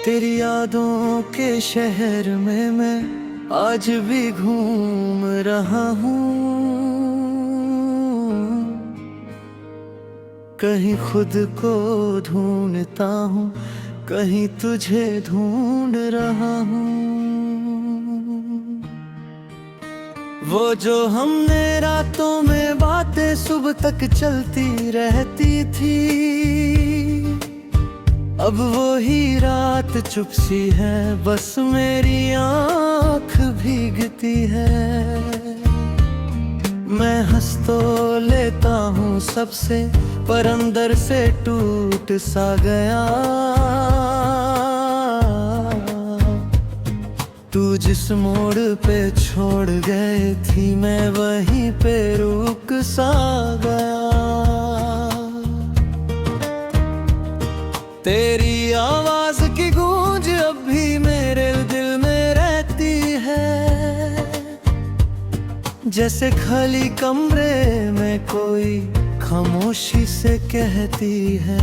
तेरी यादों के शहर में मैं आज भी घूम रहा हूँ। कहीं खुद को ढूंढता हूँ, कहीं तुझे ढूंढ रहा हूँ। वो जो हमने रातों में बातें सुबह तक चलती रहती थी, अब वो ही रात चुप सी है, बस मेरी आँख भीगती है। मैं हंस तो लेता हूँ सबसे, पर अंदर से टूट सा गया। तू जिस मोड़ पे छोड़ गई थी, मैं वहीं पे रुक सा गया। तेरी आवाज की गूंज अब भी मेरे दिल में रहती है, जैसे खाली कमरे में कोई खामोशी से कहती है।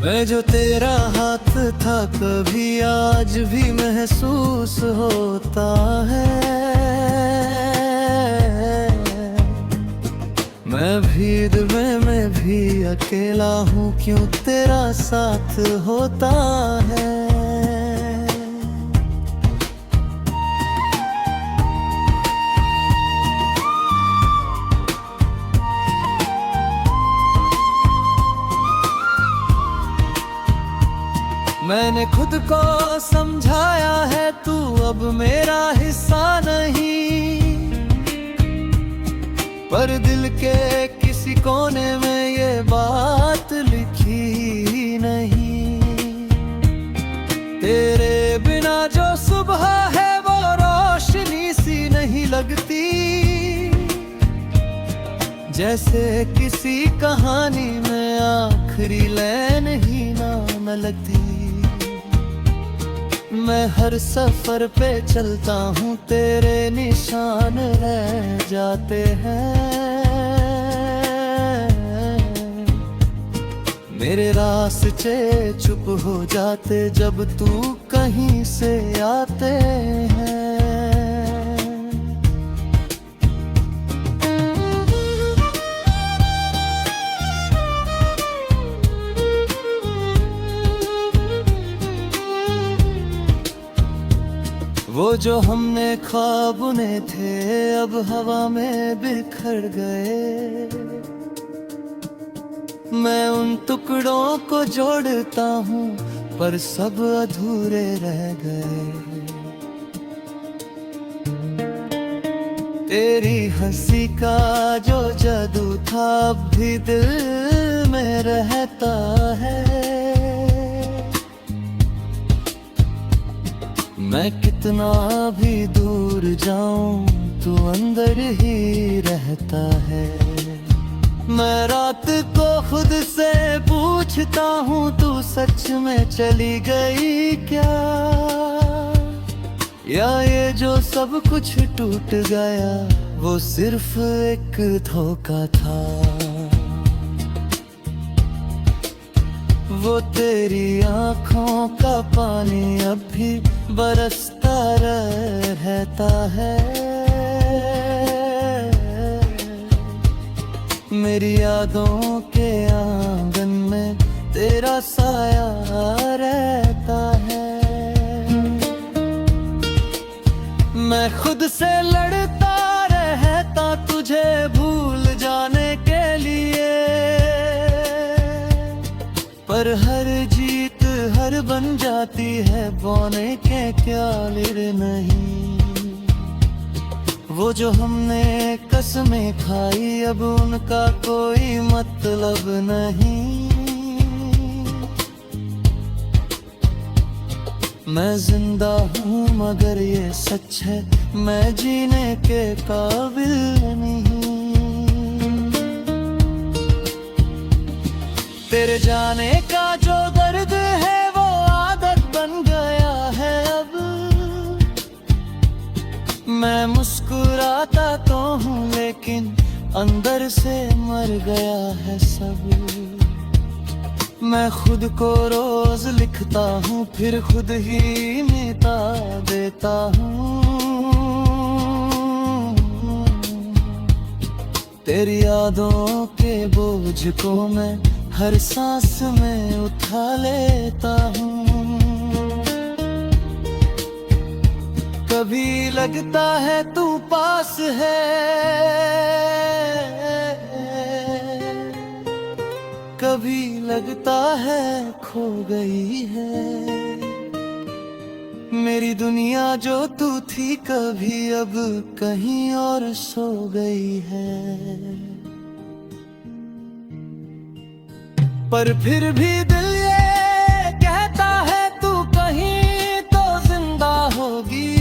मैं जो तेरा हाथ था कभी आज भी महसूस होता है। मैं भीड़ में मैं भी अकेला हूँ, क्यों तेरा साथ होता है। मैंने खुद को समझाया है, तू अब मेरा हिस्सा नहीं, पर दिल के किसी कोने में ये बात लिखी ही नहीं। तेरे बिना जो सुबह है वो रोशनी सी नहीं लगती, जैसे किसी कहानी में आखिरी लाइन ही ना न लगती। मैं हर सफर पे चलता हूँ, तेरे निशान रह जाते हैं। मेरे रास्ते चुप हो जाते जब तू कहीं से आते हैं। वो जो हमने ख्वाब बुने थे अब हवा में बिखर गए। मैं उन टुकड़ों को जोड़ता हूँ, पर सब अधूरे रह गए। तेरी हंसी का जो जादू था अब भी दिल में रहता है। मैं कितना भी दूर जाऊं तू अंदर ही रहता है। मैं रात को खुद से पूछता हूँ, तू सच में चली गई क्या, या ये जो सब कुछ टूट गया वो सिर्फ एक धोखा था। वो तेरी आँखों का पानी अब भी बरसता रहता है। मेरी यादों के आंगन में तेरा साया रहता है। मैं खुद से लड़ता रहता तुझे भूल जाने के लिए, पर हर जीत हर बन जाती है, बौने के क्या लिर नहीं। वो जो हमने कसमें खाई अब उनका कोई मतलब नहीं। मैं जिंदा हूँ मगर ये सच है, मैं जीने के काबिल नहीं। तेरे जाने का जो दर्द है वो आदत बन गया है अब। मैं मुस्कुराता तो हूँ लेकिन अंदर से मर गया है सब। मैं खुद को रोज लिखता हूँ, फिर खुद ही मिटा देता हूँ। तेरी यादों के बोझ को मैं हर सांस में उठा लेता हूँ। कभी लगता है तू पास है, कभी लगता है खो गई है। मेरी दुनिया जो तू थी कभी अब कहीं और सो गई है। पर फिर भी दिल ये कहता है तू कहीं तो जिंदा होगी।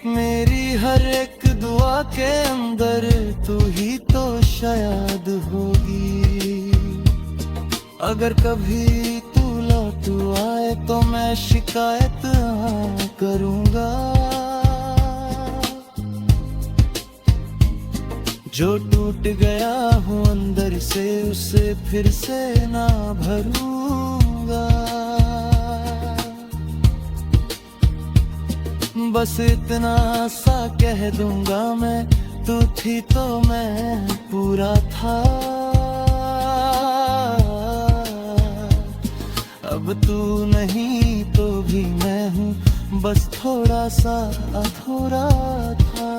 मेरी हर एक दुआ के अंदर तू ही तो शायद होगी। अगर कभी तू लौट आए तो मैं शिकायत करूंगा। जो टूट गया हूँ अंदर से उसे फिर से ना भरूंगा। बस इतना सा कह दूंगा मैं, तू थी तो मैं पूरा था। अब तू नहीं तो भी मैं हूँ, बस थोड़ा सा अधूरा था।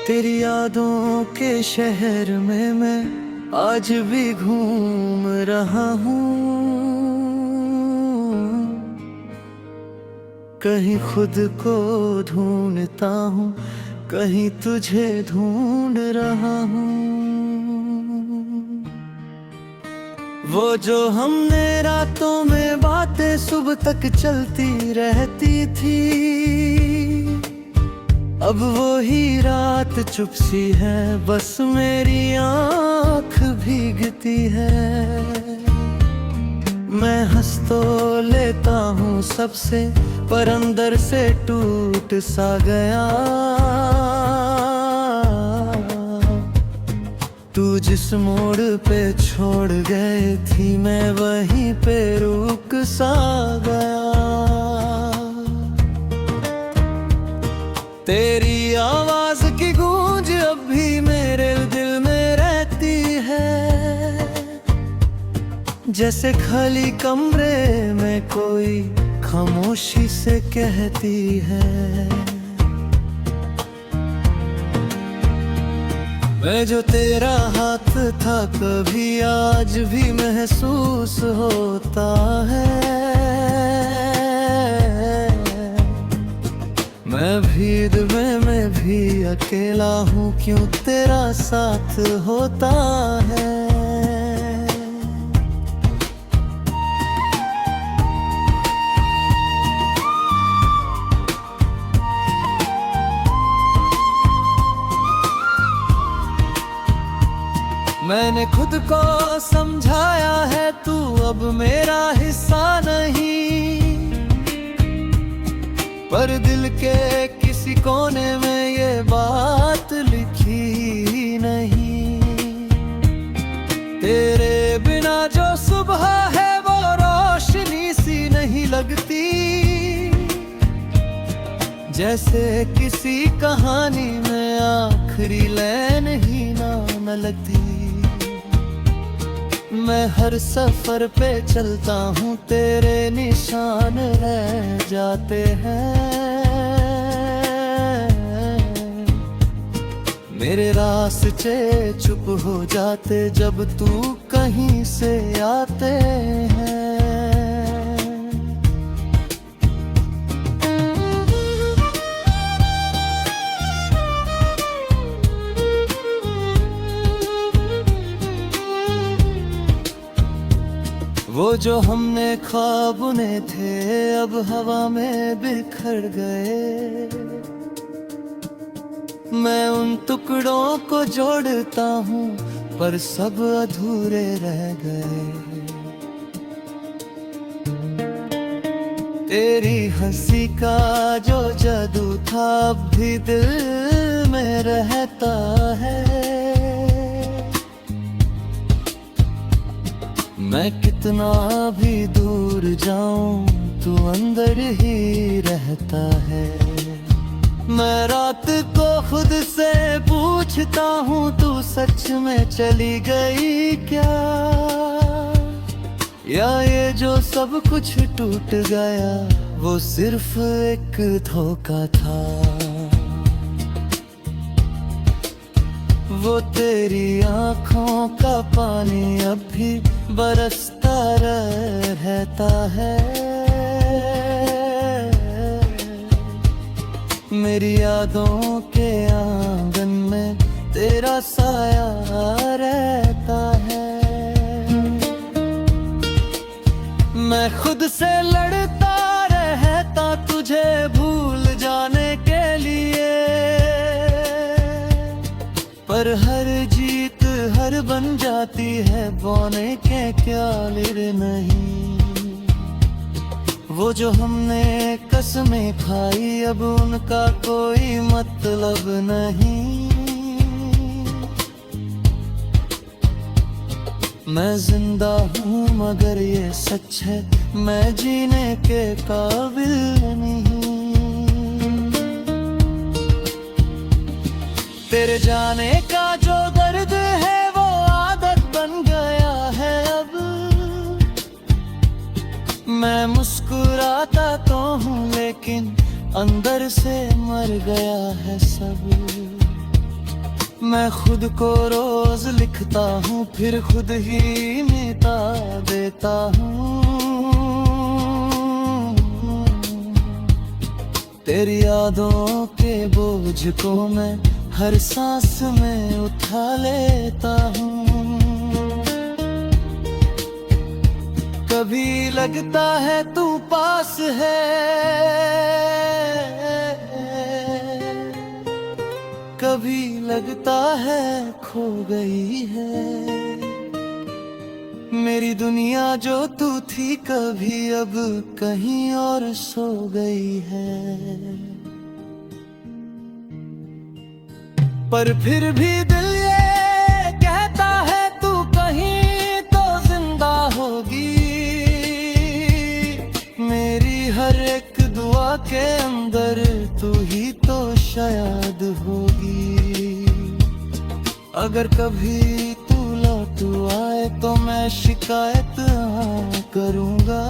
तेरी यादों के शहर में मैं आज भी घूम रहा हूँ। कहीं खुद को ढूंढता हूँ, कहीं तुझे ढूंढ रहा हूँ। वो जो हमने रातों में बातें सुबह तक चलती रहती थी, अब वो ही रात चुप सी है, बस मेरी आँख भीगती है। मैं हंस तो लेता हूँ सबसे, पर अंदर से टूट सा गया। तू जिस मोड़ पे छोड़ गए थी, मैं वहीं पे रुक सा गया। तेरी आवाज की गूंज अब भी मेरे दिल में रहती है, जैसे खाली कमरे में कोई खामोशी से कहती है। मैं जो तेरा हाथ था कभी आज भी महसूस होता है। मैं भीड़ में मैं भी अकेला हूँ, क्यों तेरा साथ होता है। मैंने खुद को समझाया है तू अब मेरा हिस्सा नहीं, पर दिल के किसी कोने में ये बात लिखी नहीं। तेरे बिना जो सुबह है वो रोशनी सी नहीं लगती, जैसे किसी कहानी में आखिरी लाइन ही ना न लगती। मैं हर सफर पे चलता हूँ, तेरे निशान रह जाते हैं। मेरे रास्ते चुप हो जाते जब तू कहीं से आते हैं। वो जो हमने ख्वाब बुने थे अब हवा में बिखर गए। मैं उन टुकड़ों को जोड़ता हूँ पर सब अधूरे रह गए। तेरी हंसी का जो जादू था अब भी दिल में रहता है। मैं कितना भी दूर जाऊं तू अंदर ही रहता है। मैं रात को खुद से पूछता हूँ तू सच में चली गई क्या, या ये जो सब कुछ टूट गया वो सिर्फ एक धोखा था। वो तेरी आँखों का पानी अब भी बरसता रहता है। मेरी यादों के आंगन में तेरा साया रहता है। मैं खुद से लड़ता रहता तुझे भूल जाने के लिए, पर हर जीत हर बन जाती है बौने के क्या लिर नहीं। वो जो हमने कसमें खाई अब उनका कोई मतलब नहीं। मैं जिंदा हूँ मगर ये सच है मैं जीने के काबिल नहीं। तेरे जाने का जो दर्द है वो आदत बन गया है अब। मैं मुस्कुराता तो हूँ लेकिन अंदर से मर गया है सब। मैं खुद को रोज लिखता हूँ फिर खुद ही मिटा देता हूँ। तेरी यादों के बोझ को मैं हर सांस में उठा लेता हूँ। कभी लगता है तू पास है, कभी लगता है खो गई है। मेरी दुनिया जो तू थी कभी अब कहीं और सो गई है। पर फिर भी दिल ये कहता है तू कहीं तो जिंदा होगी। मेरी हर एक दुआ के अंदर तू ही तो शायद होगी। अगर कभी तू लौट आए तो मैं शिकायत करूँगा।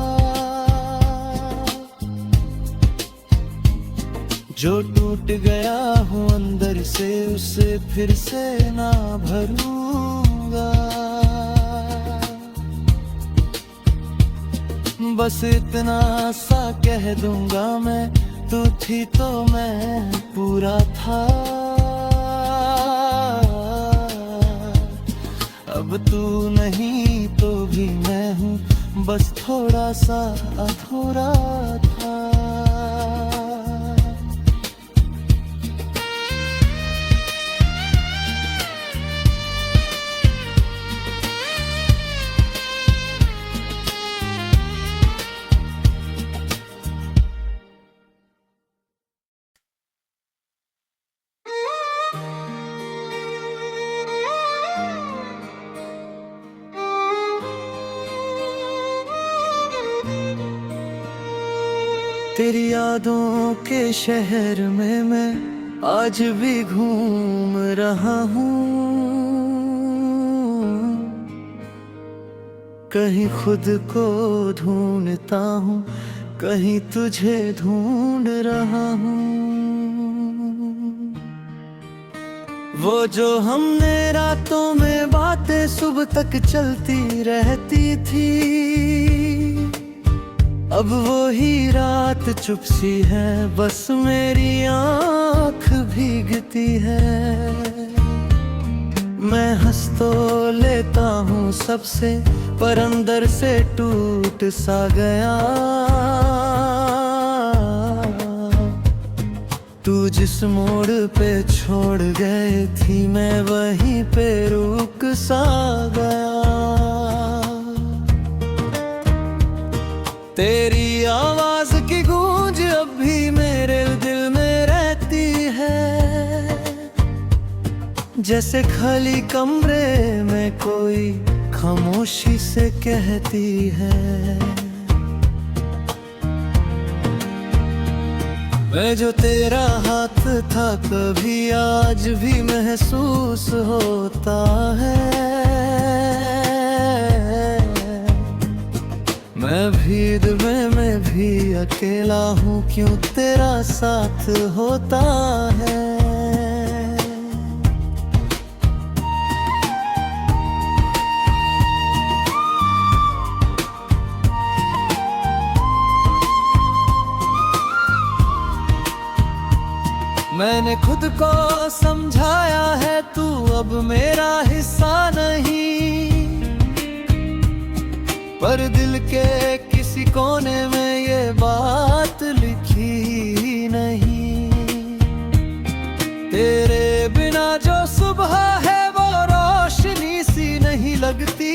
जो टूट गया हूँ अंदर से उसे फिर से ना भरूंगा। बस इतना सा कह दूंगा मैं तू थी तो मैं पूरा था। अब तू नहीं तो भी मैं हूँ बस थोड़ा सा अधूरा था। तेरी यादों के शहर में मैं आज भी घूम रहा हूँ। कहीं खुद को ढूंढता हूँ कहीं तुझे ढूंढ रहा हूँ। वो जो हमने रातों में बातें सुबह तक चलती रहती थी, अब वो ही रात चुप सी है बस मेरी आँख भीगती है। मैं हंस तो लेता हूँ सबसे, पर अंदर से टूट सा गया। तू जिस मोड़ पे छोड़ गई थी, मैं वहीं पे रुक सा गया। तेरी आवाज की गूंज अब भी मेरे दिल में रहती है, जैसे खाली कमरे में कोई खामोशी से कहती है। मैं जो तेरा हाथ था कभी आज भी महसूस होता है। मैं भीड़ में मैं भी अकेला हूँ, क्यों तेरा साथ होता है। मैंने खुद को समझाया है, तू अब मेरा हिस्सा नहीं, पर दिल के किसी कोने में ये बात लिखी ही नहीं। तेरे बिना जो सुबह है वो रोशनी सी नहीं लगती,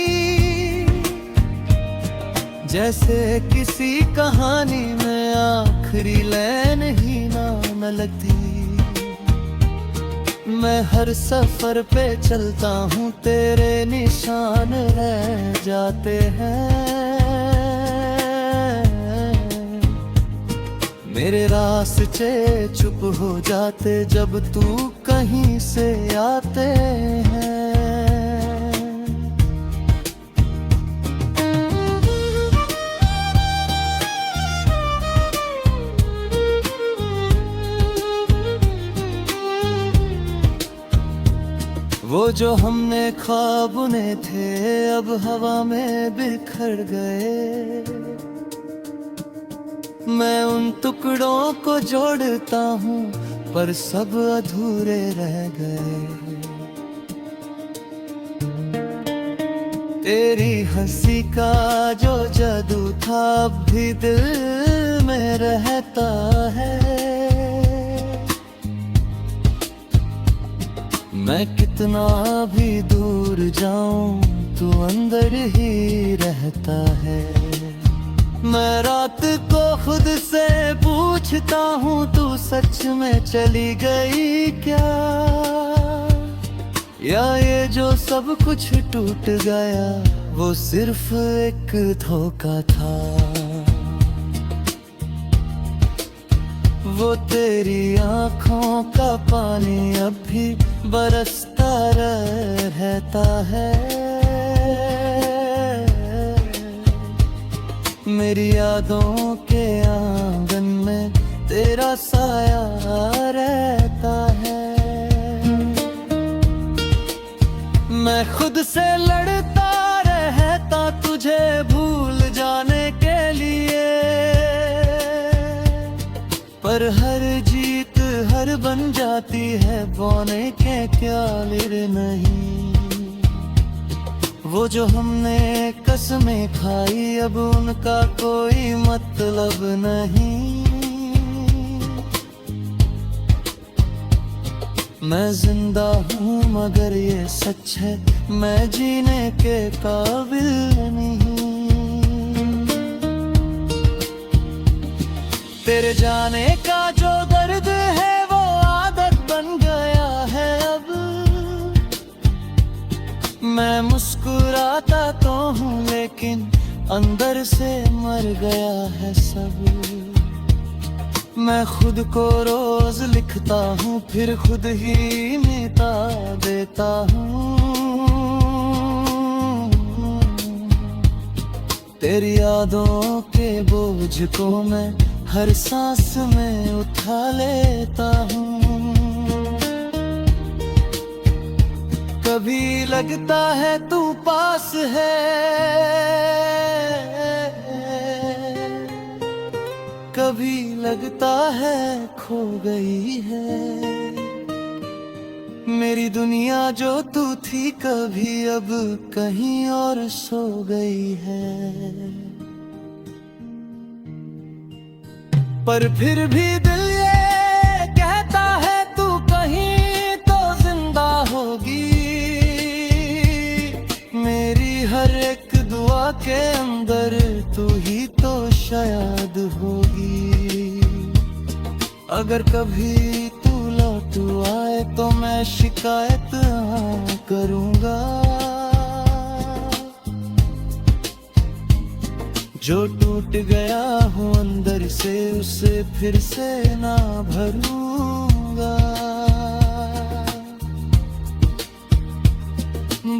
जैसे किसी कहानी में आखिरी लाइन ही ना न लगती। मैं हर सफर पे चलता हूँ, तेरे निशान रह जाते हैं। मेरे रास्ते चुप हो जाते जब तू कहीं से आते हैं। वो जो हमने ख्वाब बुने थे अब हवा में बिखर गए। मैं उन टुकड़ों को जोड़ता हूँ पर सब अधूरे रह गए। तेरी हंसी का जो जादू था अब भी दिल में रहता है। मैं कितना भी दूर जाऊं तू अंदर ही रहता है। मैं रात को खुद से पूछता हूँ तू सच में चली गई क्या, या ये जो सब कुछ टूट गया वो सिर्फ एक धोखा था। वो तेरी आँखों का पानी अब भी बरसता रहता है। मेरी यादों के आंगन में तेरा साया रहता है। मैं खुद से लड़ता रहता तुझे भूल जाने के लिए, पर हर जीत हर बन जाती है बौने के क्या लिर नहीं। वो जो हमने कसमें खाई अब उनका कोई मतलब नहीं। मैं जिंदा हूँ मगर ये सच है मैं जीने के काबिल नहीं। तेरे जाने का जो दर्द है वो आदत बन गया है अब। मैं मुस्कुराता तो हूँ लेकिन अंदर से मर गया है सब। मैं खुद को रोज लिखता हूँ फिर खुद ही मिटा देता हूँ। तेरी यादों के बोझ को मैं हर सांस में उठा लेता हूँ। कभी लगता है तू पास है, कभी लगता है खो गई है। मेरी दुनिया जो तू थी कभी अब कहीं और सो गई है। पर फिर भी दिल ये कहता है तू कहीं तो जिंदा होगी। मेरी हर एक दुआ के अंदर तू ही तो शायद होगी। अगर कभी तू लौट आए तो मैं शिकायत करूंगा। जो टूट गया हूँ अंदर से उसे फिर से ना भरूंगा।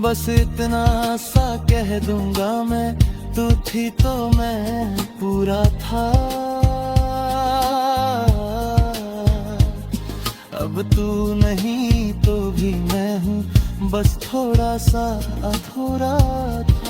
बस इतना सा कह दूंगा मैं, तू थी तो मैं पूरा था। अब तू नहीं तो भी मैं हूँ, बस थोड़ा सा अधूरा था।